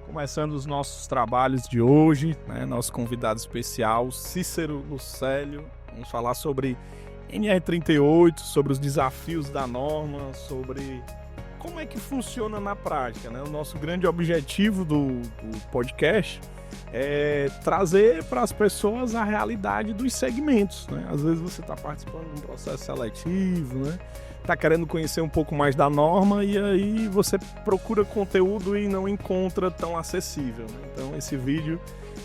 Começando os nossos trabalhos de hoje, né? Nosso convidado especial, Cícero Lucélio. Vamos falar sobre NR38, sobre os desafios da norma, sobre como é que funciona na prática, né? O nosso grande objetivo do podcast é trazer para as pessoas a realidade dos segmentos, né? Às vezes você está participando de um processo seletivo, né? Está querendo conhecer um pouco mais da norma e aí você procura conteúdo e não encontra tão acessível, né? Então esse vídeo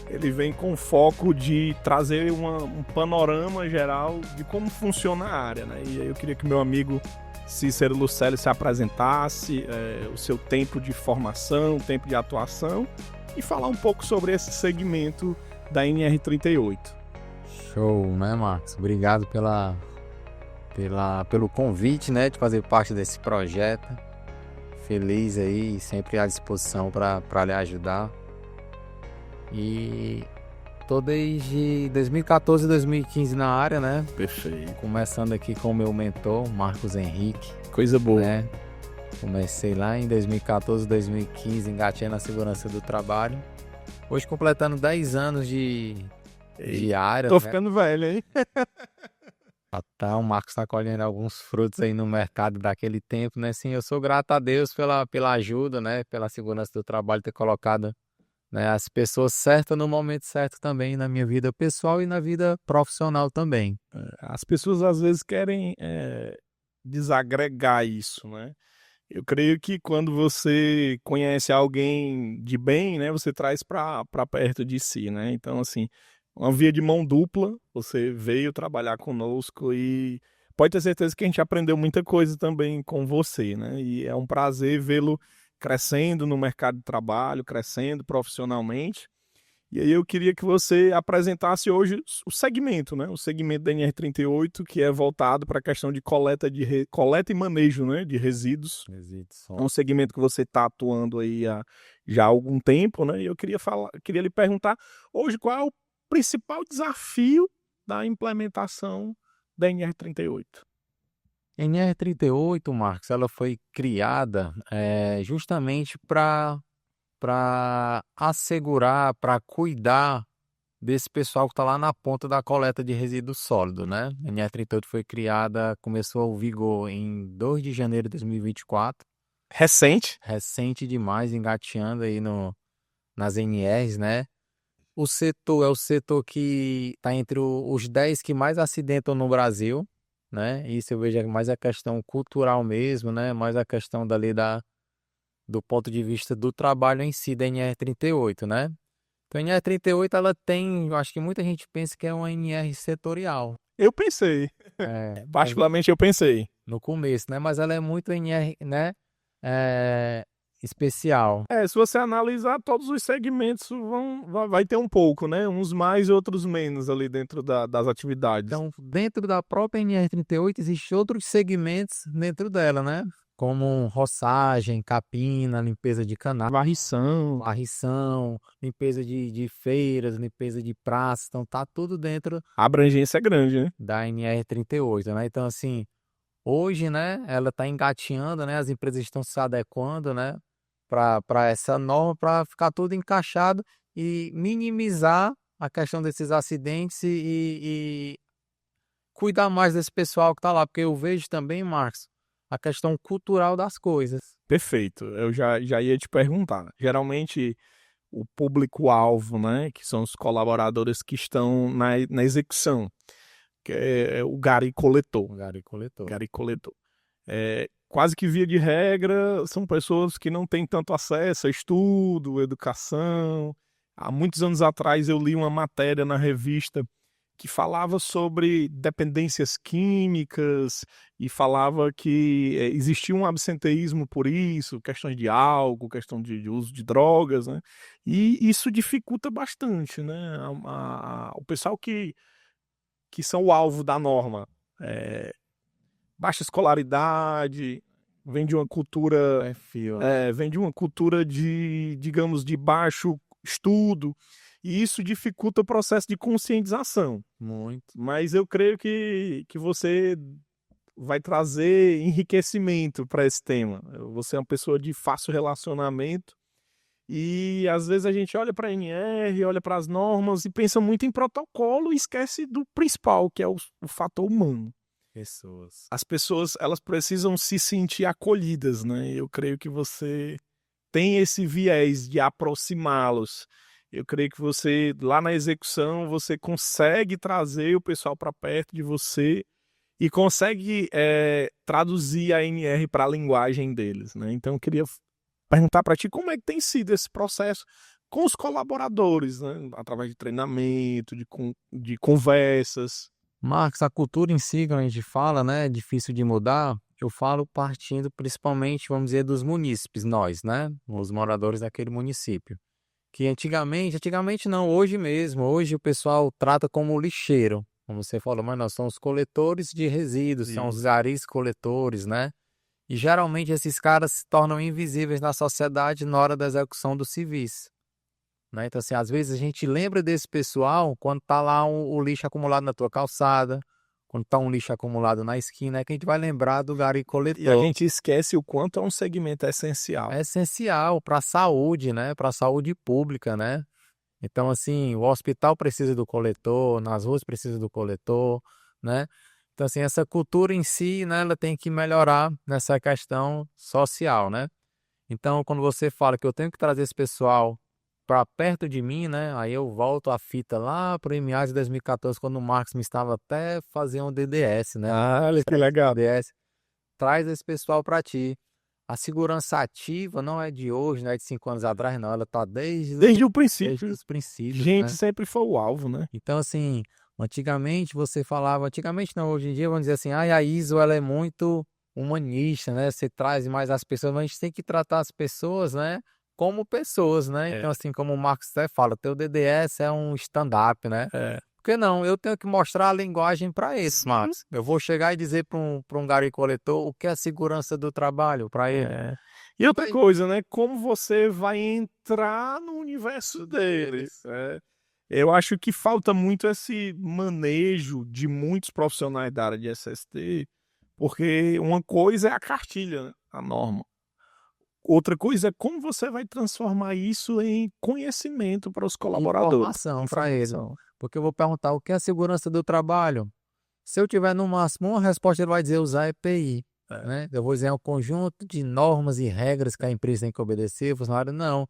ele vem com foco de trazer um panorama geral de como funciona a área, né? E aí eu queria que meu amigo Cícero Lucélio se apresentasse, o seu tempo de formação, tempo de atuação e falar um pouco sobre esse segmento da NR38. Show, né, Marcos? Obrigado pelo convite, né, de fazer parte desse projeto. Feliz aí, sempre à disposição para lhe ajudar. E tô desde 2014 e 2015 na área, né? Perfeito. Começando aqui com o meu mentor, Marcos Henrique. Coisa boa. Né? Comecei lá em 2014, 2015, engatei na segurança do trabalho. Hoje completando 10 anos de área. Tô né? ficando velho, hein? O Marcos está colhendo alguns frutos aí no mercado daquele tempo, né? Sim, eu sou grato a Deus pela ajuda, né? Pela segurança do trabalho, ter colocado, né, as pessoas certas no momento certo também na minha vida pessoal e na vida profissional também. As pessoas às vezes querem desagregar isso, né? Eu creio que quando você conhece alguém de bem, né, você traz para perto de si, né? Então, assim, uma via de mão dupla, você veio trabalhar conosco e pode ter certeza que a gente aprendeu muita coisa também com você, né? E é um prazer vê-lo crescendo no mercado de trabalho, crescendo profissionalmente. E aí eu queria que você apresentasse hoje o segmento, né? O segmento da NR38, que é voltado para a questão de coleta e manejo, né, de resíduos. É um segmento que você está atuando aí já há algum tempo, né? E eu queria lhe perguntar hoje qual é o principal desafio da implementação da NR38. A NR38, Marcos, ela foi criada justamente para assegurar, para cuidar desse pessoal que está lá na ponta da coleta de resíduos sólidos, né? A NR38 foi criada, começou o vigor em 2 de janeiro de 2024. Recente demais, engateando aí nas NRs, né? O setor é o setor que está entre os 10 que mais acidentam no Brasil, né? Isso eu vejo mais a questão cultural mesmo, né? Mais a questão do ponto de vista do trabalho em si da NR38, né? Então a NR38 ela tem, eu acho que muita gente pensa que é uma NR setorial. Eu pensei, particularmente eu pensei. No começo, né? Mas ela é muito NR, né? Especial. Se você analisar todos os segmentos vai ter um pouco, né? Uns mais e outros menos ali dentro das atividades. Então, dentro da própria NR38 existem outros segmentos dentro dela, né? Como roçagem, capina, limpeza de canal, varrição, limpeza de feiras, limpeza de praças, então tá tudo dentro. A abrangência é grande, né? Da NR38, né? Então, assim, hoje, né, ela tá engatinhando, né? As empresas estão se adequando, né? Para essa norma, para ficar tudo encaixado e minimizar a questão desses acidentes e cuidar mais desse pessoal que tá lá, porque eu vejo também, Marcos, a questão cultural das coisas. Perfeito, eu já ia te perguntar. Geralmente, o público-alvo, né, que são os colaboradores que estão na execução, que é o gari-coletor. Gari-coletor. Quase que via de regra, são pessoas que não têm tanto acesso a estudo, educação. Há muitos anos atrás eu li uma matéria na revista que falava sobre dependências químicas e falava que existia um absenteísmo por isso, questões de álcool, questão de uso de drogas, né? E isso dificulta bastante, né? O pessoal que são o alvo da norma, baixa escolaridade, vem de uma cultura, vem de uma cultura digamos, de baixo estudo, e isso dificulta o processo de conscientização. Muito. Mas eu creio que você vai trazer enriquecimento para esse tema. Você é uma pessoa de fácil relacionamento e às vezes a gente olha para a NR, olha para as normas e pensa muito em protocolo e esquece do principal, que é o fator humano. Pessoas. As pessoas, elas precisam se sentir acolhidas, né? Eu creio que você tem esse viés de aproximá-los. Eu creio que você, lá na execução, você consegue trazer o pessoal para perto de você e consegue traduzir a NR para a linguagem deles, né? Então, eu queria perguntar para ti como é que tem sido esse processo com os colaboradores, né? Através de treinamento, de conversas. Marcos, a cultura em si, quando a gente fala, né, é difícil de mudar. Eu falo partindo principalmente, vamos dizer, dos munícipes, nós, né, os moradores daquele município. Que antigamente não, hoje mesmo, hoje o pessoal trata como lixeiro. Como você falou, mas nós somos coletores de resíduos, são os garis coletores, né? E geralmente esses caras se tornam invisíveis na sociedade na hora da execução dos civis. Né? Então, assim, às vezes a gente lembra desse pessoal quando tá lá o lixo acumulado na tua calçada, quando tá um lixo acumulado na esquina, é que a gente vai lembrar do gari E a coletor. gente esquece o quanto é um segmento essencial. É essencial para a saúde, né? Para a saúde pública, né? Então, assim, o hospital precisa do coletor, nas ruas precisa do coletor, né? Então, assim, essa cultura em si, né, ela tem que melhorar nessa questão social, né? Então, quando você fala que eu tenho que trazer esse pessoal para perto de mim, né? Aí eu volto a fita lá para o meados de 2014, quando o Marcos me estava até fazendo um DDS, né? Ah, olha que legal. DDS, traz esse pessoal para ti. A segurança ativa não é de hoje, não é de 5 anos atrás, não. Ela tá Desde o princípio, desde os princípios, gente né? sempre foi o alvo, né? Então, assim, antigamente você falava, antigamente não, hoje em dia vamos dizer assim, a ISO ela é muito humanista, né? Você traz mais as pessoas, mas a gente tem que tratar as pessoas, né? Como pessoas, né? Então, assim, como o Marcos até fala, teu DDS é um stand-up, né? É. Porque não, eu tenho que mostrar a linguagem para eles, Marcos. Eu vou chegar e dizer para um gari coletor o que é a segurança do trabalho para ele. E outra coisa, né? Como você vai entrar no universo deles. Eu acho que falta muito esse manejo de muitos profissionais da área de SST, porque uma coisa é a cartilha, né? A norma. Outra coisa é como você vai transformar isso em conhecimento para os colaboradores. Informação para ele. Porque eu vou perguntar o que é a segurança do trabalho. Se eu tiver no máximo uma resposta, ele vai dizer usar EPI. Né? Eu vou dizer um conjunto de normas e regras que a empresa tem que obedecer, o funcionário não.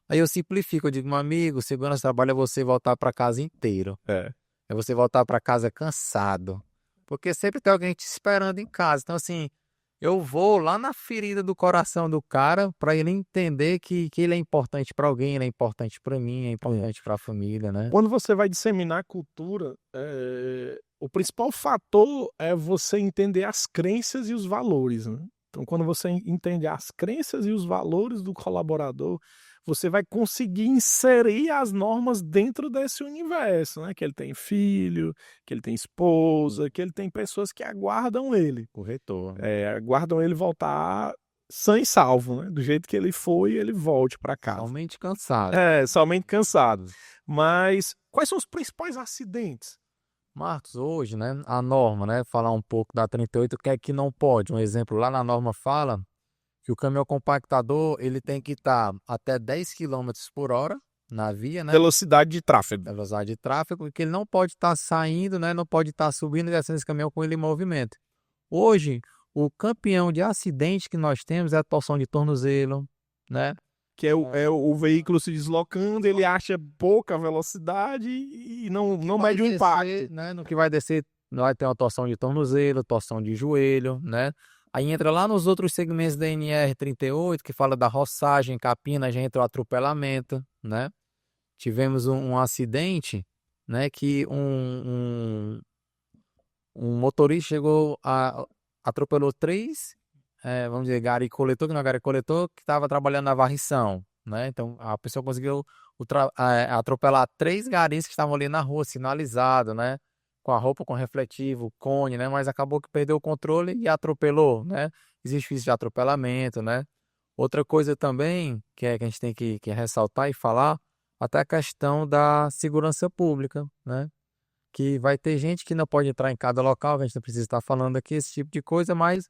Aí eu simplifico, eu digo, meu amigo, segurança do trabalho é você voltar para casa inteiro. É você voltar para casa cansado. Porque sempre tem alguém te esperando em casa. Então, assim, eu vou lá na ferida do coração do cara para ele entender que ele é importante para alguém, ele é importante para mim, é importante para a família, né? Quando você vai disseminar a cultura, o principal fator é você entender as crenças e os valores, né? Então, quando você entende as crenças e os valores do colaborador, você vai conseguir inserir as normas dentro desse universo, né? Que ele tem filho, que ele tem esposa, que ele tem pessoas que aguardam ele. Corretor. Aguardam ele voltar sã e salvo, né? Do jeito que ele foi, ele volte para casa. Somente cansado. Somente cansado. Mas quais são os principais acidentes? Marcos, hoje, né, a norma, né, falar um pouco da 38, o que é que não pode? Um exemplo, lá na norma fala que o caminhão compactador, ele tem que estar até 10 quilômetros por hora na via, né? Velocidade de tráfego. Velocidade de tráfego, e que ele não pode estar saindo, né, não pode estar subindo e descendo esse caminhão com ele em movimento. Hoje, o campeão de acidente que nós temos é a torção de tornozelo, né? Que é o veículo se deslocando, ele acha pouca velocidade e não mede o impacto. Né? No que vai descer, vai ter uma torção de tornozelo, torção de joelho, né? Aí entra lá nos outros segmentos da NR38, que fala da roçagem, capina, já entra o atropelamento, né? Tivemos um acidente, né? Que um motorista chegou atropelou três, vamos dizer, gari coletor, que não é gari coletor, que estava trabalhando na varrição, né? Então a pessoa conseguiu atropelar 3 garis que estavam ali na rua, sinalizado, né? Com a roupa com refletivo, cone, né? Mas acabou que perdeu o controle e atropelou, né? Existe risco de atropelamento, né? Outra coisa também que a gente tem que ressaltar e falar, até a questão da segurança pública, né? que vai ter gente que não pode entrar em cada local, que a gente não precisa estar falando aqui esse tipo de coisa, mas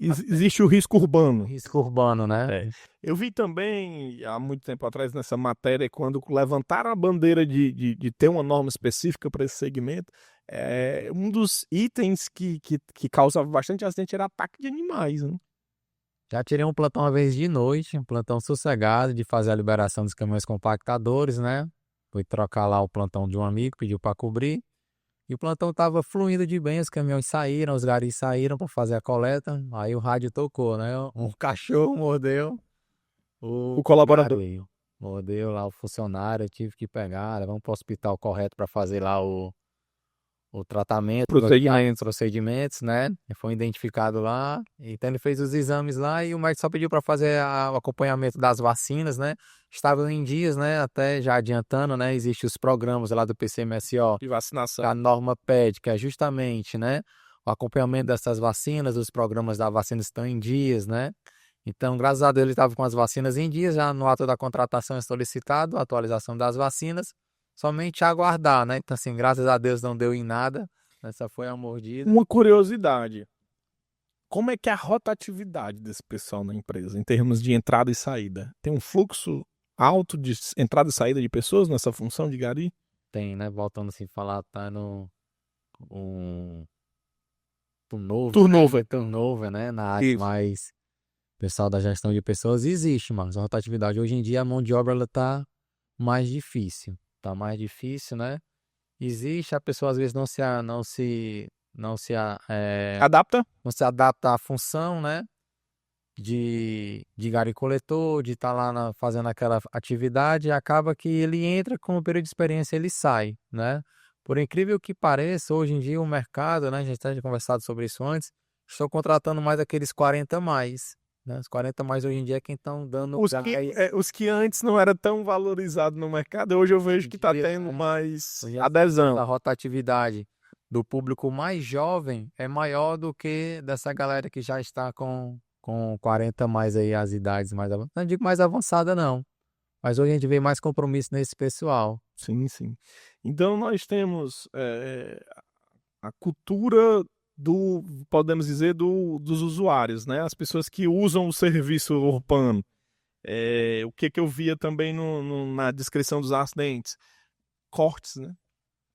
Existe o risco urbano. risco urbano, né? Eu vi também, há muito tempo atrás, nessa matéria, quando levantaram a bandeira de ter uma norma específica para esse segmento, um dos itens que causava bastante acidente era ataque de animais, né? Já tirei um plantão uma vez de noite, um plantão sossegado de fazer a liberação dos caminhões compactadores, né? Fui trocar lá o plantão de um amigo, pediu para cobrir. E o plantão tava fluindo de bem, os caminhões saíram, os garis saíram para fazer a coleta. Aí o rádio tocou, né? Um cachorro mordeu O o colaborador. gari. Mordeu lá o funcionário, eu tive que pegar, levamos para o hospital correto para fazer lá o tratamento, procedimentos, né? Foi identificado lá, então ele fez os exames lá e o médico só pediu para fazer o acompanhamento das vacinas, né? Estavam em dias, né? Até já adiantando, né? Existem os programas lá do PCMSO, De vacinação. a norma pede, que é justamente, né? O acompanhamento dessas vacinas, os programas da vacina estão em dias, né? Então, graças a Deus, ele estava com as vacinas em dias, já no ato da contratação é solicitado a atualização das vacinas, somente aguardar, né? Então, assim, graças a Deus não deu em nada, essa foi a mordida. Uma curiosidade, como é que é a rotatividade desse pessoal na empresa, em termos de entrada e saída? Tem um fluxo alto de entrada e saída de pessoas nessa função de gari? Tem, né? Voltando assim, falar, tá no um turnover, né? Na área Isso. mais pessoal da gestão de pessoas existe, mas a rotatividade hoje em dia a mão de obra ela tá mais difícil, né? Existe, a pessoa às vezes Adapta? não se adapta à função, né? De gari coletor, de estar lá fazendo aquela atividade, e acaba que ele entra com um período de experiência, ele sai, né? Por incrível que pareça, hoje em dia o mercado, né? A gente tinha conversado sobre isso antes, estou contratando mais aqueles 40 mais, né? Os 40 mais hoje em dia é quem estão dando Os que antes não era tão valorizado no mercado, hoje eu vejo que está tendo mais adesão. A rotatividade do público mais jovem é maior do que dessa galera que já está com 40 mais aí, as idades mais avançadas. Não digo mais avançada, não. Mas hoje a gente vê mais compromisso nesse pessoal. Sim, sim. Então nós temos a cultura podemos dizer, dos usuários, né? As pessoas que usam o serviço urbano. O que eu via também na descrição dos acidentes? Cortes, né?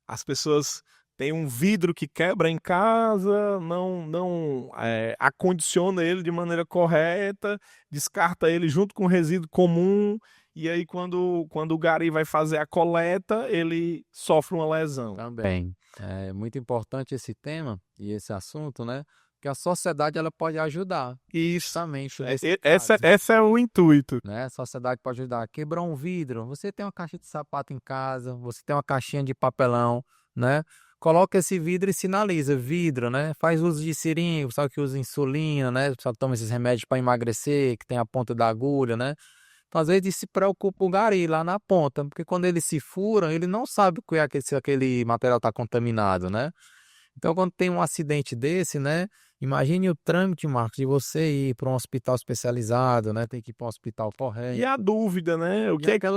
As pessoas têm um vidro que quebra em casa, não acondiciona ele de maneira correta, descarta ele junto com o resíduo comum, e aí quando o gari vai fazer a coleta, ele sofre uma lesão. Também. É muito importante esse tema e esse assunto, né? Porque a sociedade ela pode ajudar. Isso. Justamente. Esse é o intuito. Né? A sociedade pode ajudar. Quebrou um vidro, você tem uma caixa de sapato em casa, você tem uma caixinha de papelão, né? Coloca esse vidro e sinaliza, vidro, né? Faz uso de seringa, o pessoal que usa insulina, né? O pessoal toma esses remédios para emagrecer, que tem a ponta da agulha, né? Então, às vezes, se preocupa o gari lá na ponta, porque quando ele se fura, ele não sabe se aquele material está contaminado, né? Então, quando tem um acidente desse, né? Imagine o trâmite, Marcos, de você ir para um hospital especializado, né? Tem que ir para um hospital correto. E a dúvida, né?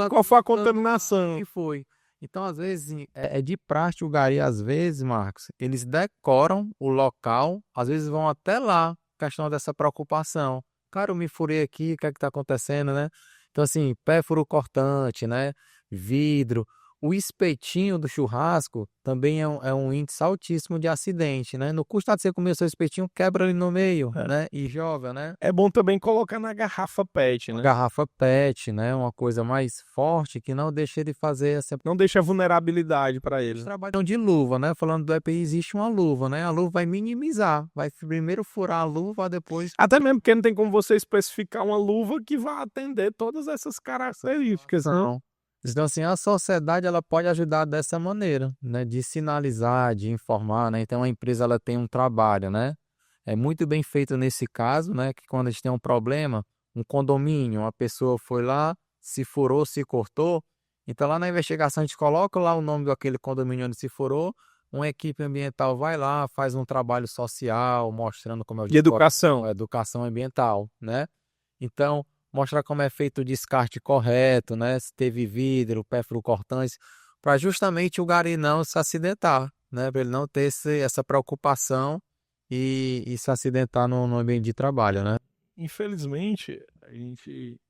Qual foi a contaminação? Que foi? Então, às vezes, é de praxe o gari, às vezes, Marcos, eles decoram o local, às vezes vão até lá, questão dessa preocupação. Cara, eu me furei aqui, o que é que tá acontecendo, né? Então, assim, pé furo cortante, né? Vidro. O espetinho do churrasco também é um índice altíssimo de acidente, né? No custa de você comer o seu espetinho, quebra ali no meio, né? E joga, né? É bom também colocar na garrafa PET, né? Garrafa PET, né? Uma coisa mais forte que não deixa ele fazer essa... Não deixa vulnerabilidade para ele. Eles trabalham de luva, né? Falando do EPI, existe uma luva, né? A luva vai minimizar, vai primeiro furar a luva, depois... Até mesmo porque não tem como você especificar uma luva que vá atender todas essas características, não? Então, assim, a sociedade ela pode ajudar dessa maneira, né? De sinalizar, de informar, né? Então, a empresa ela tem um trabalho, né? É muito bem feito nesse caso, né? Que quando a gente tem um problema, um condomínio, uma pessoa foi lá, se furou, se cortou. Então, lá na investigação, a gente coloca lá o nome daquele condomínio onde se furou, uma equipe ambiental vai lá, faz um trabalho social, mostrando como é o de educação. Educação ambiental, né? Então, mostrar como é feito o descarte correto, né? Se teve vidro, pé furo cortante, para justamente o gari não se acidentar, né? Para ele não ter essa preocupação e se acidentar no ambiente de trabalho, né? Infelizmente, a gente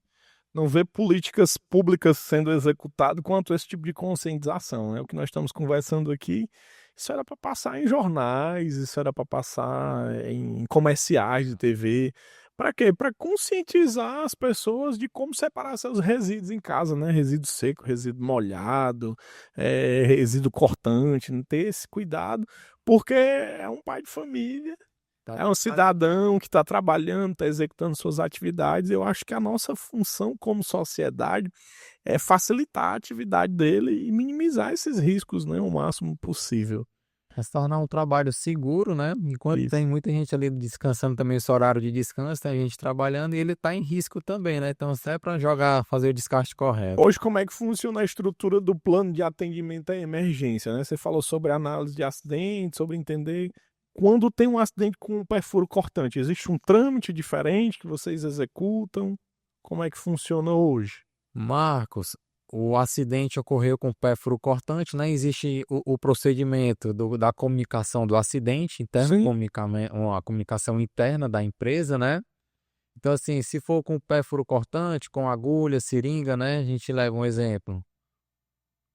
não vê políticas públicas sendo executadas quanto esse tipo de conscientização, né? O que nós estamos conversando aqui, isso era para passar em jornais, isso era para passar em comerciais de TV. Para quê? Para conscientizar as pessoas de como separar seus resíduos em casa, né? Resíduo seco, resíduo molhado, resíduo cortante, não ter esse cuidado, porque é um pai de família, Tá. é um cidadão que está trabalhando, está executando suas atividades. Eu acho que a nossa função como sociedade é facilitar a atividade dele e minimizar esses riscos, né, o máximo possível. É se tornar um trabalho seguro, né? Enquanto Isso. tem muita gente ali descansando também, esse horário de descanso, tem gente trabalhando e ele está em risco também, né? Então, se é para jogar, fazer o descarte correto. Hoje, como é que funciona a estrutura do plano de atendimento à emergência, né? Você falou sobre análise de acidente, sobre entender quando tem um acidente com um perfuro cortante. Existe um trâmite diferente que vocês executam? Como é que funciona hoje? Marcos, o acidente ocorreu com pérfuro cortante, né? Existe o procedimento da comunicação do acidente interno, Sim. uma comunicação interna da empresa, né? Então, assim, se for com pérfuro cortante, com agulha, seringa, né? A gente leva um exemplo.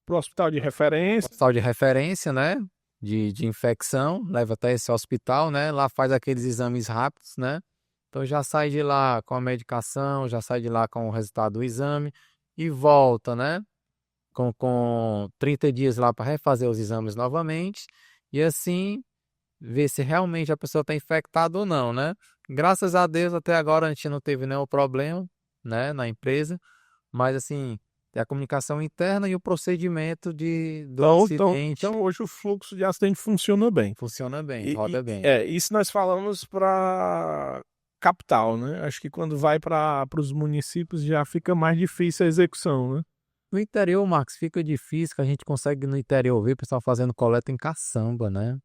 Para o hospital de referência. Hospital de referência, né? De infecção, leva até esse hospital, né? Lá faz aqueles exames rápidos, né? Então já sai de lá com a medicação, já sai de lá com o resultado do exame e volta, né? Com 30 dias lá para refazer os exames novamente e assim ver se realmente a pessoa está infectada ou não, né? Graças a Deus até agora a gente não teve nenhum problema, né, na empresa, mas assim, é a comunicação interna e o procedimento do acidente Então, hoje o fluxo de acidente funciona bem. funciona bem, E, roda bem. isso nós falamos para capital, né? Acho que quando vai para os municípios já fica mais difícil a execução, né? No interior, Marcos, fica difícil que a gente consegue no interior ver o pessoal fazendo coleta em caçamba, né?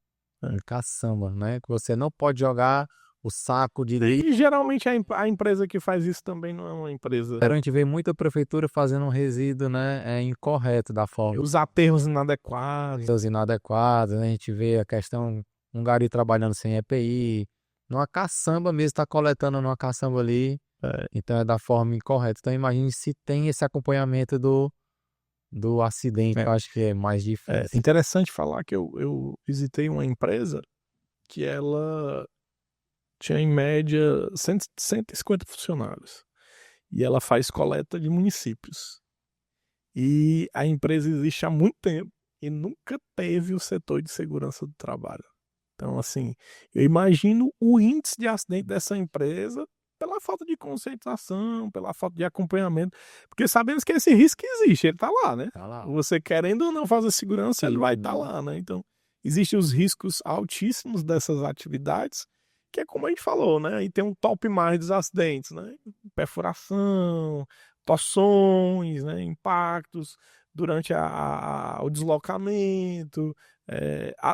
Em caçamba, né? Que você não pode jogar o saco de lixo. E geralmente a empresa que faz isso também não é uma empresa. A gente vê muita prefeitura fazendo um resíduo, né, incorreto da forma. Os aterros inadequados. Os inadequados, né? A gente vê a questão, um gari trabalhando sem EPI, numa caçamba mesmo, está coletando numa caçamba ali, então é da forma incorreta. Então imagine se tem esse acompanhamento do acidente, eu acho que é mais É difícil. interessante falar que eu visitei uma empresa que ela tinha em média 150 funcionários. E ela faz coleta de municípios. E a empresa existe há muito tempo e nunca teve o setor de segurança do trabalho. Então, assim, eu imagino o índice de acidente dessa empresa pela falta de conscientização, pela falta de acompanhamento, porque sabemos que esse risco existe, ele está lá, né? Tá lá. Você querendo ou não fazer segurança, ele vai estar lá, né? Então, existem os riscos altíssimos dessas atividades, que é como a gente falou, né? E tem um top mais dos acidentes, né? Perfuração, torções, né? Impactos durante o deslocamento,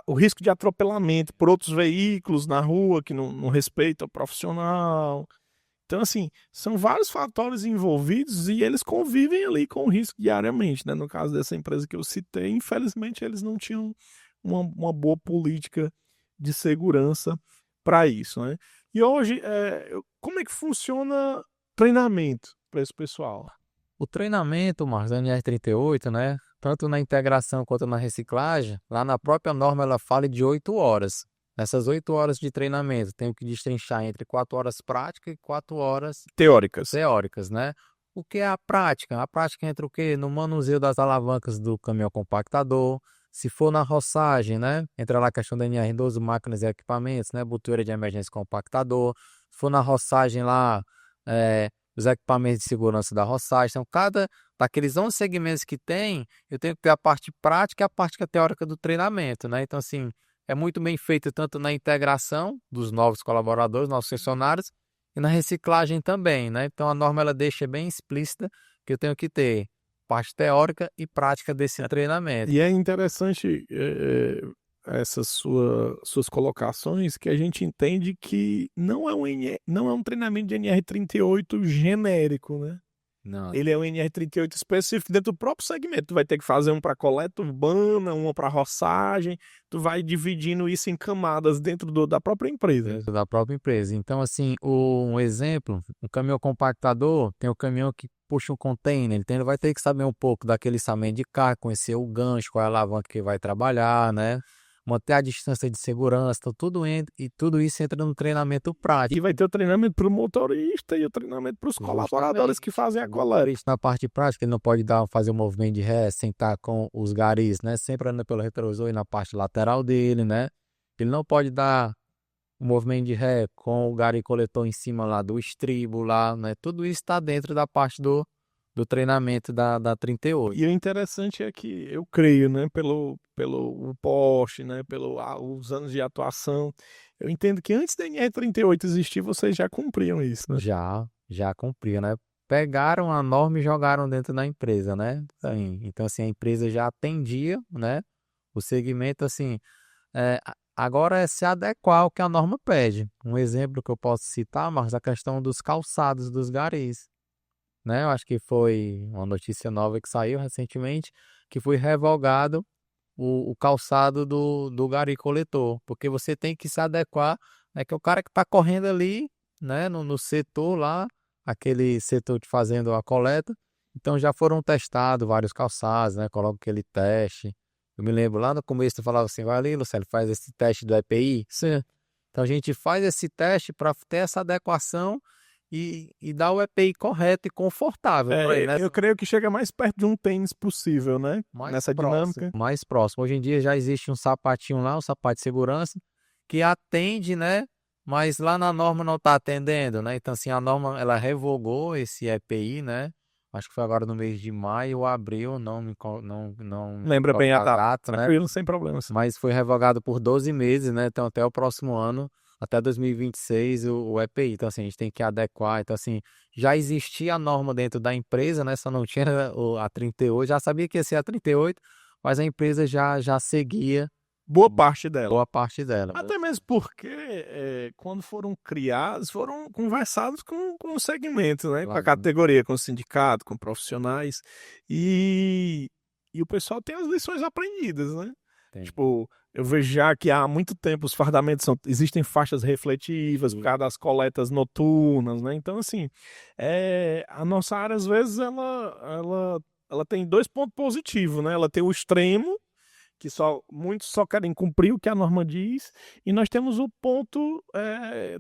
o risco de atropelamento por outros veículos na rua que não respeitam o profissional. Então, assim, são vários fatores envolvidos e eles convivem ali com o risco diariamente, né? No caso dessa empresa que eu citei, infelizmente eles não tinham uma boa política de segurança para isso, né? E hoje, como é que funciona treinamento para esse pessoal? O treinamento, Marcos, da NR38, né? Tanto na integração quanto na reciclagem, lá na própria norma ela fala de 8 horas. Nessas 8 horas de treinamento, tenho que destrinchar entre 4 horas práticas e 4 horas teóricas, né? O que é a prática? A prática entra o quê? No manuseio das alavancas do caminhão compactador. Se for na roçagem, né? Entra lá a questão da NR12, máquinas e equipamentos, né? Botoeira de emergência compactador. Se for na roçagem lá, os equipamentos de segurança da roçagem. Então, cada daqueles 11 segmentos que tem, eu tenho que ter a parte prática e a parte teórica do treinamento, né? Então, assim, é muito bem feito tanto na integração dos novos colaboradores, novos funcionários, e na reciclagem também, né? Então, a norma ela deixa bem explícita que eu tenho que ter parte teórica e prática desse treinamento. E é interessante essas suas colocações, que a gente entende que não é um treinamento de NR38 genérico, né? Não. Ele é um NR38 específico dentro do próprio segmento. Tu vai ter que fazer um para coleta urbana, uma para roçagem. Tu vai dividindo isso em camadas dentro da própria empresa. Dentro da própria empresa. Então, assim, um exemplo, um caminhão compactador, tem o caminhão que puxa um container, vai ter que saber um pouco daquele içamento de carga, conhecer o gancho, qual é a alavanca que vai trabalhar, né? Manter a distância de segurança, então tudo isso entra no treinamento prático. E vai ter o treinamento para o motorista e o treinamento para os colaboradores que fazem a coleta. Na parte prática, ele não pode fazer um movimento de ré, sentar com os garis, né? Sempre andando pelo retrovisor e na parte lateral dele, né? Ele não pode dar um movimento de ré com o gari coletor em cima lá do estribo lá, né? Tudo isso está dentro da parte do treinamento da 38. E o interessante é que eu creio, né, pelo o Porsche, né, os anos de atuação, eu entendo que antes da NR38 existir, vocês já cumpriam isso, né? Já cumpriu, né? Pegaram a norma e jogaram dentro da empresa, né? Então, assim, a empresa já atendia, né? O segmento, assim, agora é se adequar ao que a norma pede. Um exemplo que eu posso citar, Marcos, a questão dos calçados dos garis, né? Eu acho que foi uma notícia nova que saiu recentemente, que foi revogado o calçado do gari coletor, porque você tem que se adequar, né? Que é o cara que está correndo ali, né? No setor lá, aquele setor de fazendo a coleta, então já foram testados vários calçados, né? Coloca aquele teste. Eu me lembro lá no começo, tu falava assim, vai ali, Luciano, faz esse teste do EPI. Sim. Então a gente faz esse teste para ter essa adequação e dar o EPI correto e confortável para ele, né? Eu creio que chega mais perto de um tênis possível, né? Nessa dinâmica. Mais próximo. Hoje em dia já existe um sapatinho lá, um sapato de segurança, que atende, né? Mas lá na norma não está atendendo, né? Então, assim, a norma, ela revogou esse EPI, né? Acho que foi agora no mês de maio ou abril, não Lembra bem a data, né? Tranquilo, sem problemas. Mas foi revogado por 12 meses, né? Então, até o próximo ano, até 2026, o EPI. Então, assim, a gente tem que adequar. Então, assim, já existia a norma dentro da empresa, né? Só não tinha a 38. Já sabia que ia ser a 38, mas a empresa já seguia boa parte dela. Até mesmo porque quando foram criados, foram conversados com o segmento, né? Claro. Com a categoria, com o sindicato, com profissionais. E o pessoal tem as lições aprendidas, né? Tem. Tipo, eu vejo já que há muito tempo os fardamentos existem faixas refletivas por causa das coletas noturnas, né? Então, assim, a nossa área, às vezes, ela tem dois pontos positivos, né? Ela tem o extremo, que muitos só querem cumprir o que a norma diz, e nós temos o ponto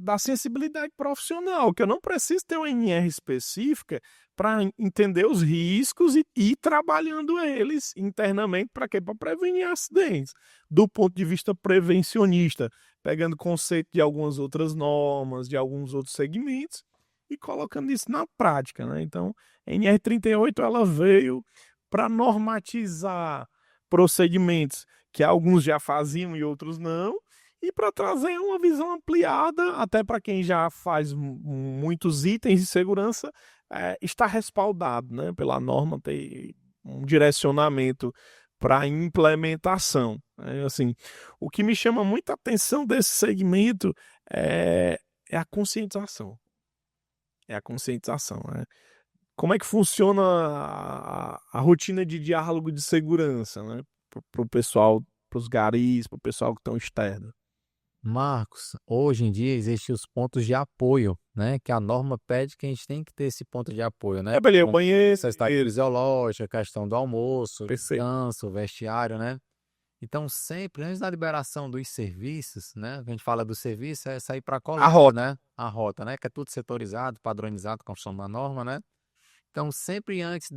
da sensibilidade profissional, que eu não preciso ter uma NR específica para entender os riscos e ir trabalhando eles internamente para quê? Para prevenir acidentes. Do ponto de vista prevencionista, pegando conceito de algumas outras normas, de alguns outros segmentos, e colocando isso na prática, né? Então, a NR38 ela veio para normatizar procedimentos que alguns já faziam e outros não, e para trazer uma visão ampliada, até para quem já faz muitos itens de segurança, está respaldado, né, pela norma, ter um direcionamento para implementação. Assim, o que me chama muita atenção desse segmento é a conscientização. Né? Como é que funciona a rotina de diálogo de segurança, né? Para o pessoal, para os garis, para o pessoal que estão externo? Marcos, hoje em dia existem os pontos de apoio, né? Que a norma pede que a gente tem que ter esse ponto de apoio, né? O banheiro, estadia fisiológica, a questão do almoço, descanso, vestiário, né? Então, sempre, antes da liberação dos serviços, né? A gente fala do serviço, é sair para a coleta, né? A rota, né? Que é tudo setorizado, padronizado, conforme a norma, né? Então, sempre antes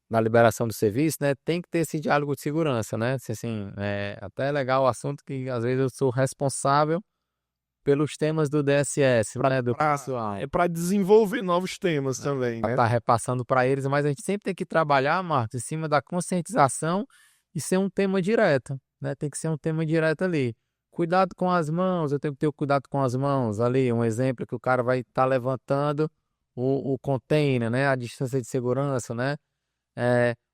da liberação do serviço, né, tem que ter esse diálogo de segurança, né? Assim, até é legal o assunto que às vezes eu sou responsável pelos temas do DSS, né, do pessoal. É para desenvolver novos temas também, né? Tá repassando para eles, mas a gente sempre tem que trabalhar, Marcos, em cima da conscientização e ser um tema direto, né? Tem que ser um tema direto ali. Cuidado com as mãos, eu tenho que ter cuidado com as mãos ali, um exemplo que o cara vai estar levantando o container, né? A distância de segurança, né?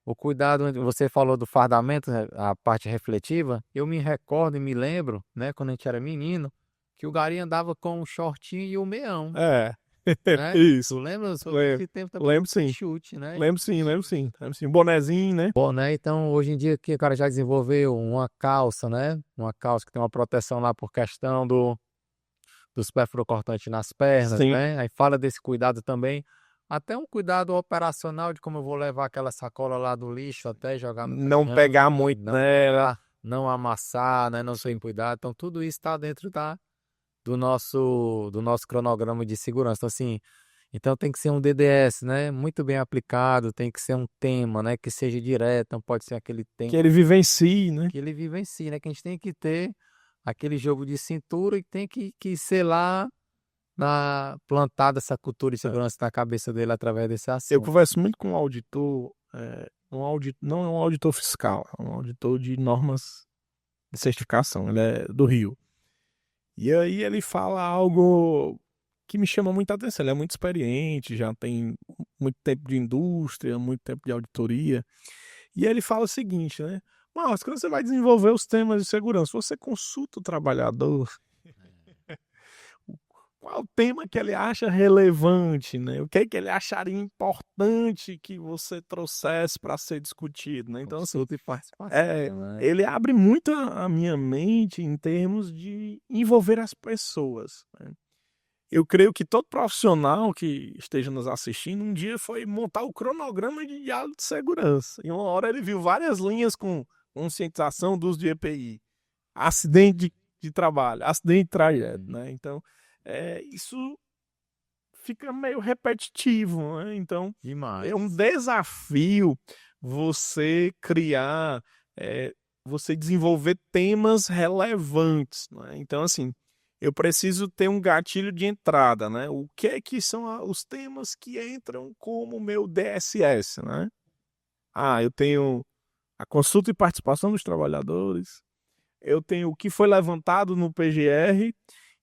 O cuidado, você falou do fardamento, a parte refletiva. Eu me recordo e me lembro, né? Quando a gente era menino, que o gari andava com um shortinho e o meião. né? Isso. Tu lembra? Eu sou Lembro, desse tempo também lembro sim. de chute, né? Lembro sim, lembro sim. Lembro sim. Bonezinho, né? Bom, né? Então, hoje em dia, que o cara já desenvolveu uma calça, né? Uma calça que tem uma proteção lá por questão dos perfuro-cortantes nas pernas, Sim. né? Aí fala desse cuidado também. Até um cuidado operacional de como eu vou levar aquela sacola lá do lixo até jogar no Não caminhão, pegar muito não nela. pegar, não amassar, né? Não sem cuidado. Então, tudo isso está dentro do nosso cronograma de segurança. Então, assim, então tem que ser um DDS, né? Muito bem aplicado, tem que ser um tema, né? Que seja direto, não pode ser aquele Que tema ele vivencie, né? que ele vivencie, né? Que a gente tem que ter aquele jogo de cintura e tem que ser lá plantada essa cultura de É. segurança na cabeça dele através desse Eu assunto. converso muito com um auditor, não é um auditor fiscal, é um auditor de normas de certificação, ele é do Rio. E aí ele fala algo que me chama muita atenção. Ele é muito experiente, já tem muito tempo de indústria, muito tempo de auditoria. E ele fala o seguinte, né? Mas quando você vai desenvolver os temas de segurança, você consulta o trabalhador, qual o tema que ele acha relevante, né? O que é que ele acharia importante que você trouxesse para ser discutido, né? Então, assim, Consulta e participação, né? ele abre muito a minha mente em termos de envolver as pessoas, né? Eu creio que todo profissional que esteja nos assistindo um dia foi montar o cronograma de diálogo de segurança. E uma hora ele viu várias linhas com conscientização do uso de EPI, acidente de trabalho, acidente de trajeto, né? Então, isso fica meio repetitivo, né? Então, Demais. é um desafio você criar, você desenvolver temas relevantes, né? Então, assim, eu preciso ter um gatilho de entrada, né? O que é que são os temas que entram como meu DSS, né? Eu tenho a consulta e participação dos trabalhadores, eu tenho o que foi levantado no PGR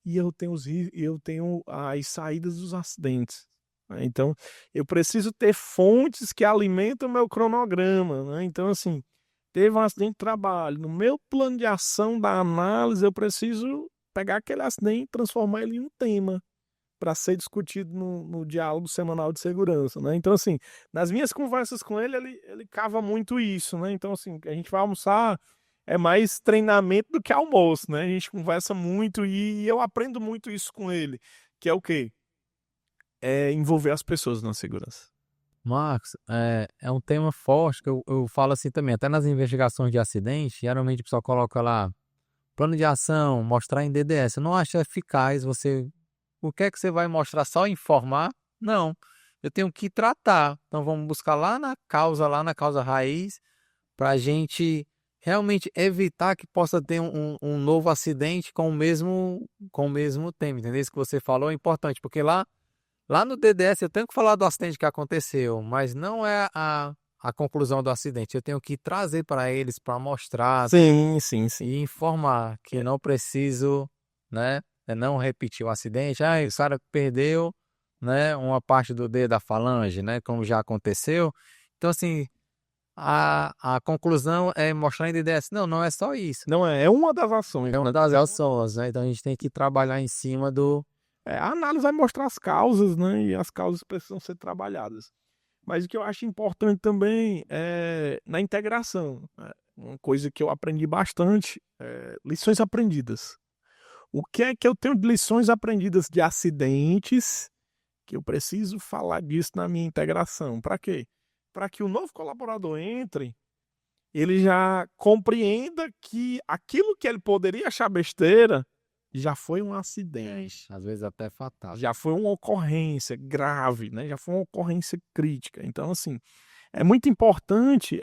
e eu tenho as saídas dos acidentes, né? Então, eu preciso ter fontes que alimentam o meu cronograma, né? Então, assim, teve um acidente de trabalho. No meu plano de ação da análise, eu preciso pegar aquele acidente e transformar ele em um tema para ser discutido no diálogo semanal de segurança, né? Então, assim, nas minhas conversas com ele cava muito isso, né? Então, assim, a gente vai almoçar, é mais treinamento do que almoço, né? A gente conversa muito e eu aprendo muito isso com ele, que é o quê? É envolver as pessoas na segurança. Marcos, é um tema forte que eu falo assim também, até nas investigações de acidente, geralmente o pessoal coloca lá plano de ação, mostrar em DDS. Eu não acho eficaz você. O que é que você vai mostrar? Só informar? Não. Eu tenho que tratar. Então vamos buscar lá na causa raiz, para a gente realmente evitar que possa ter um novo acidente com o mesmo tema. Entendeu? Isso que você falou é importante, porque lá no DDS eu tenho que falar do acidente que aconteceu, mas não é a conclusão do acidente. Eu tenho que trazer para eles para mostrar Sim, sim, sim. e informar que não preciso, né, não repetir o acidente. O cara perdeu, né, uma parte do dedo da falange, né, como já aconteceu. Então, assim, a conclusão é mostrar em DDS. Não, não é só isso. Não é uma das ações. É uma das ações, né? Então a gente tem que trabalhar em cima do. A análise vai mostrar as causas, né? E as causas precisam ser trabalhadas. Mas o que eu acho importante também é na integração, né? Uma coisa que eu aprendi bastante, lições aprendidas. O que é que eu tenho de lições aprendidas de acidentes que eu preciso falar disso na minha integração? Para quê? Para que o novo colaborador entre, ele já compreenda que aquilo que ele poderia achar besteira já foi um acidente. Às vezes até fatal. Já foi uma ocorrência grave, né? Já foi uma ocorrência crítica. Então, assim, é muito importante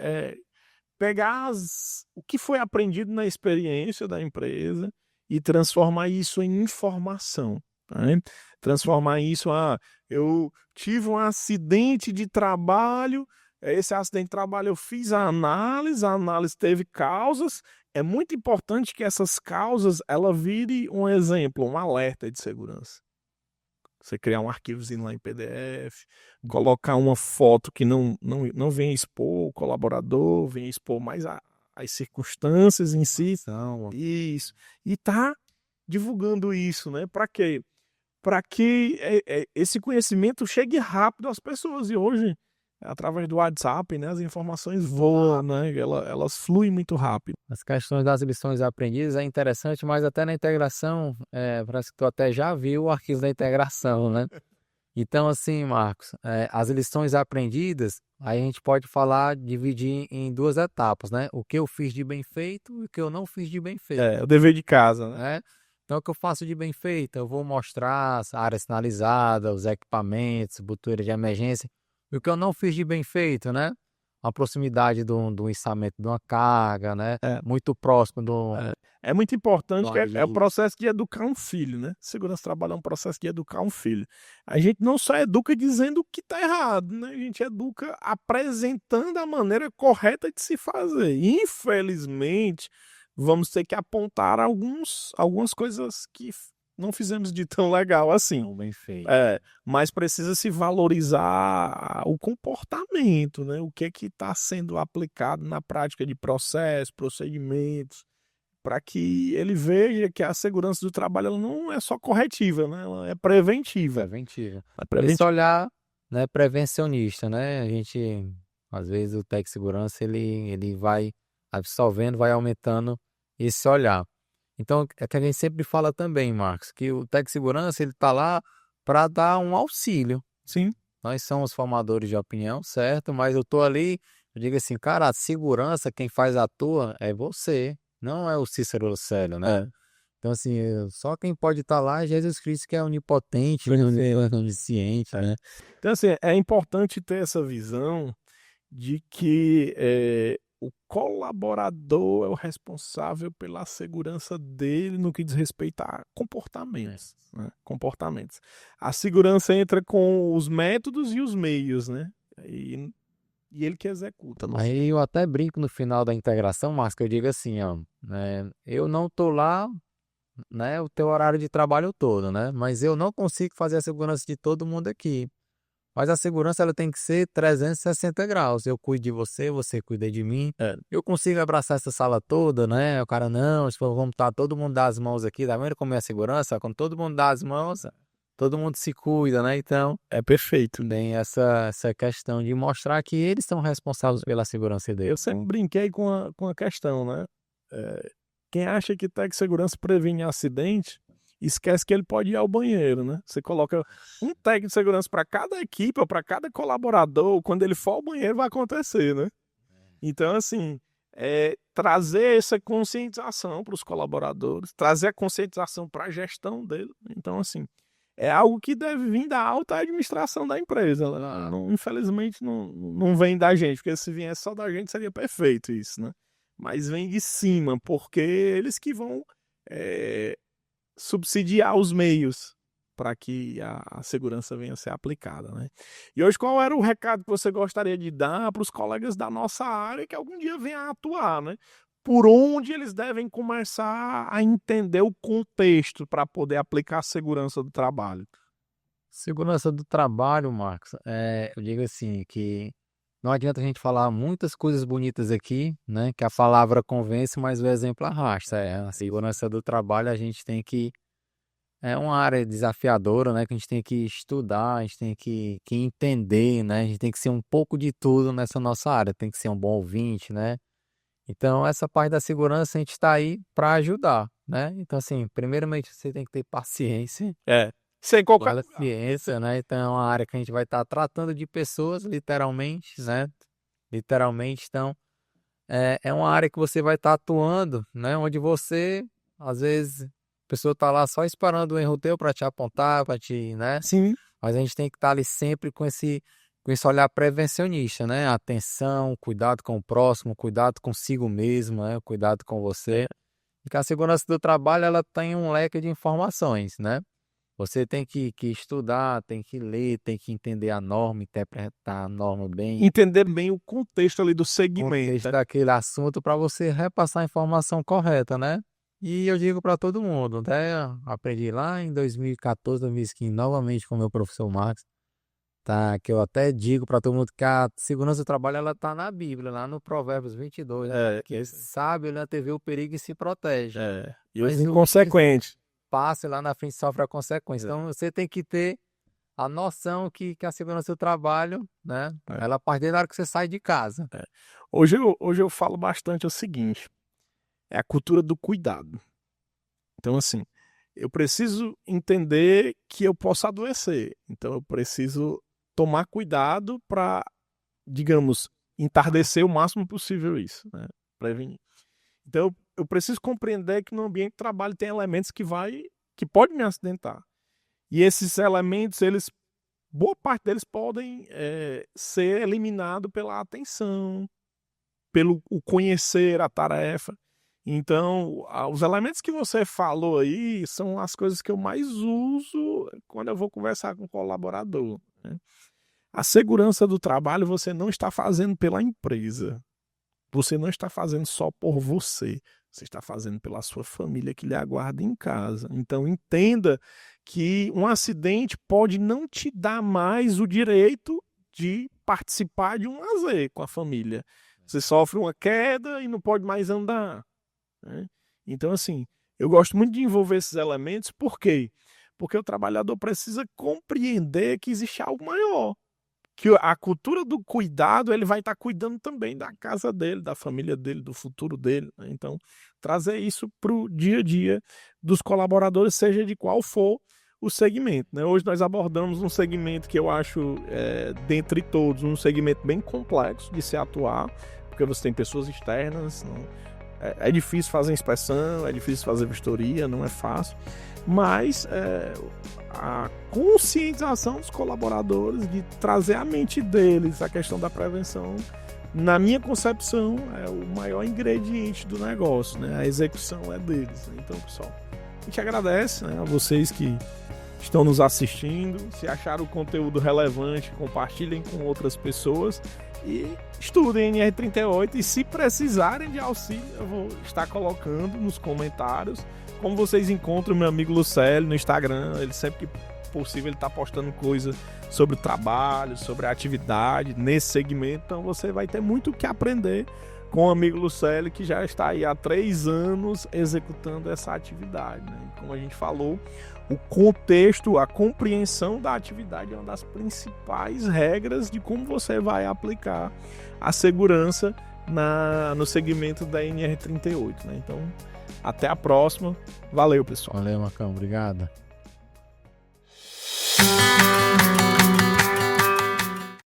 pegar o que foi aprendido na experiência da empresa e transformar isso em informação, né? Transformar isso, eu tive um acidente de trabalho, esse acidente de trabalho eu fiz a análise teve causas, é muito importante que essas causas, ela vire um exemplo, um alerta de segurança. Você criar um arquivozinho lá em PDF, colocar uma foto que não venha expor o colaborador, venha expor mais as circunstâncias em si. Isso. E tá divulgando isso, né? Para quê? para que esse conhecimento chegue rápido às pessoas. E hoje, através do WhatsApp, né, as informações voam, né, elas fluem muito rápido. As questões das lições aprendidas é interessante, mas até na integração, parece que tu até já viu o arquivo da integração, né? Então, assim, Marcos, as lições aprendidas, aí a gente pode falar, dividir em duas etapas, né? O que eu fiz de bem feito e o que eu não fiz de bem feito. É o dever de casa, né? Né? Então, o que eu faço de bem feito? Eu vou mostrar a área sinalizada, os equipamentos, botoeira de emergência. E o que eu não fiz de bem feito, né? A proximidade do içamento de uma carga, né? Muito próximo do... É muito importante, do que é o ajuste. processo de educar um filho, né? Segurança do trabalho é um processo de educar um filho. A gente não só educa dizendo o que está errado, né? A gente educa apresentando a maneira correta de se fazer. Infelizmente, vamos ter que apontar algumas coisas que não fizemos de tão legal assim. Não, bem feito. Mas precisa se valorizar o comportamento, né? O que está sendo aplicado na prática de processos, procedimentos, para que ele veja que a segurança do trabalho ela não é só corretiva, né? Ela é preventiva. Preventiva. É Esse preventiva. olhar, né, prevencionista, né? A gente, às vezes, o técnico de segurança, ele vai absorvendo, vai aumentando esse olhar. Então, é que a gente sempre fala também, Marcos, que o técnico de segurança, ele está lá para dar um auxílio. Sim. Nós somos formadores de opinião, certo? Mas eu tô ali, eu digo assim, cara, a segurança, quem faz a tua é você, não é o Cícero Lucélio, né? Então, assim, só quem pode estar lá é Jesus Cristo, que é onipotente, onisciente, né? Então, assim, é importante ter essa visão de que o colaborador é o responsável pela segurança dele no que diz respeito a comportamentos, né? Comportamentos. A segurança entra com os métodos e os meios, né? E ele que executa. Aí eu até brinco no final da integração, Marcos, que eu digo assim, ó, né, eu não tô lá, né, o teu horário de trabalho todo, né? Mas eu não consigo fazer a segurança de todo mundo aqui. Mas a segurança ela tem que ser 360 graus. Eu cuido de você, você cuida de mim. Eu consigo abraçar essa sala toda, né? O cara, não, vamos estar todo mundo dá as mãos aqui, tá vendo como é a segurança? Quando todo mundo dá as mãos, todo mundo se cuida, né? Então, É perfeito. tem essa questão de mostrar que eles são responsáveis pela segurança Eu deles. sempre brinquei com a questão, né? Quem acha que técnico de segurança previne acidente, esquece que ele pode ir ao banheiro, né? Você coloca um técnico de segurança para cada equipe ou para cada colaborador, quando ele for ao banheiro vai acontecer, né? Então, assim, trazer essa conscientização para os colaboradores, trazer a conscientização para a gestão dele. Então, assim, é algo que deve vir da alta administração da empresa. Infelizmente, não vem da gente, porque se viesse só da gente seria perfeito isso, né? Mas vem de cima, porque eles que vão subsidiar os meios para que a segurança venha a ser aplicada, né? E hoje, qual era o recado que você gostaria de dar para os colegas da nossa área que algum dia venham a atuar, né? Por onde eles devem começar a entender o contexto para poder aplicar a segurança do trabalho? Segurança do trabalho, Marcos, eu digo assim, que não adianta a gente falar muitas coisas bonitas aqui, né? Que a palavra convence, mas o exemplo arrasta. A segurança do trabalho a gente tem que... É uma área desafiadora, né? Que a gente tem que estudar, a gente tem que entender, né? A gente tem que ser um pouco de tudo nessa nossa área. Tem que ser um bom ouvinte, né? Então, essa parte da segurança a gente está aí para ajudar, né? Então, assim, primeiramente você tem que ter paciência. Sem qualquer Ciência, né? Então, é uma área que a gente vai estar tratando de pessoas, literalmente, né? Literalmente, então, é uma área que você vai estar atuando, né? Onde você, às vezes, a pessoa está lá só esperando o erro teu para te apontar, para te, né? Sim. Mas a gente tem que estar ali sempre com esse olhar prevencionista, né? Atenção, cuidado com o próximo, cuidado consigo mesmo, né? Cuidado com você. E que a segurança do trabalho, ela tem um leque de informações, né? Você tem que estudar, tem que ler, tem que entender a norma, interpretar a norma bem. Entender bem o contexto ali do segmento. Contexto daquele assunto para você repassar a informação correta, né? E eu digo para todo mundo, né? Aprendi lá em 2014, 2015, novamente com o meu professor Marcos, tá? Que eu até digo para todo mundo que a segurança do trabalho, ela tá na Bíblia, lá no Provérbios 22, né? Que sabe, né, vê o perigo e se protege. E os inconsequentes. passa e lá na frente sofre a consequência. Então, você tem que ter a noção que a segurança do trabalho, né? Ela parte desde a hora que você sai de casa. Hoje eu falo bastante o seguinte, é a cultura do cuidado. Então, assim, eu preciso entender que eu posso adoecer. Então, eu preciso tomar cuidado para, digamos, entardecer o máximo possível isso, né? Prevenir. Então, eu preciso compreender que no ambiente de trabalho tem elementos que podem me acidentar. E esses elementos, boa parte deles podem ser eliminados pela atenção, pelo o conhecer a tarefa. Então, os elementos que você falou aí são as coisas que eu mais uso quando eu vou conversar com o colaborador, né? A segurança do trabalho você não está fazendo pela empresa. Você não está fazendo só por você. Você está fazendo pela sua família que lhe aguarda em casa. Então, entenda que um acidente pode não te dar mais o direito de participar de um lazer com a família. Você sofre uma queda e não pode mais andar, né? Então, assim, eu gosto muito de envolver esses elementos. Por quê? Porque o trabalhador precisa compreender que existe algo maior. Que a cultura do cuidado, ele vai estar cuidando também da casa dele, da família dele, do futuro dele, né? Então, trazer isso para o dia a dia dos colaboradores, seja de qual for o segmento, né? Hoje nós abordamos um segmento que eu acho, dentre todos, um segmento bem complexo de se atuar, porque você tem pessoas externas, não? É difícil fazer inspeção, é difícil fazer vistoria, não é fácil, mas a conscientização dos colaboradores, de trazer à mente deles a questão da prevenção, na minha concepção, é o maior ingrediente do negócio, né? A execução é deles, né? Então, pessoal, a gente agradece, né, a vocês que estão nos assistindo. Se acharam o conteúdo relevante, compartilhem com outras pessoas e estudem NR38, e se precisarem de auxílio, eu vou estar colocando nos comentários. Como vocês encontram o meu amigo Lucélio no Instagram, ele sempre que possível ele está postando coisa sobre o trabalho, sobre a atividade nesse segmento. Então você vai ter muito o que aprender com o amigo Lucélio, que já está aí há 3 anos executando essa atividade, né? Como a gente falou, o contexto, a compreensão da atividade é uma das principais regras de como você vai aplicar a segurança no segmento da NR38, né? Então, até a próxima. Valeu, pessoal. Valeu, Marcão. Obrigado.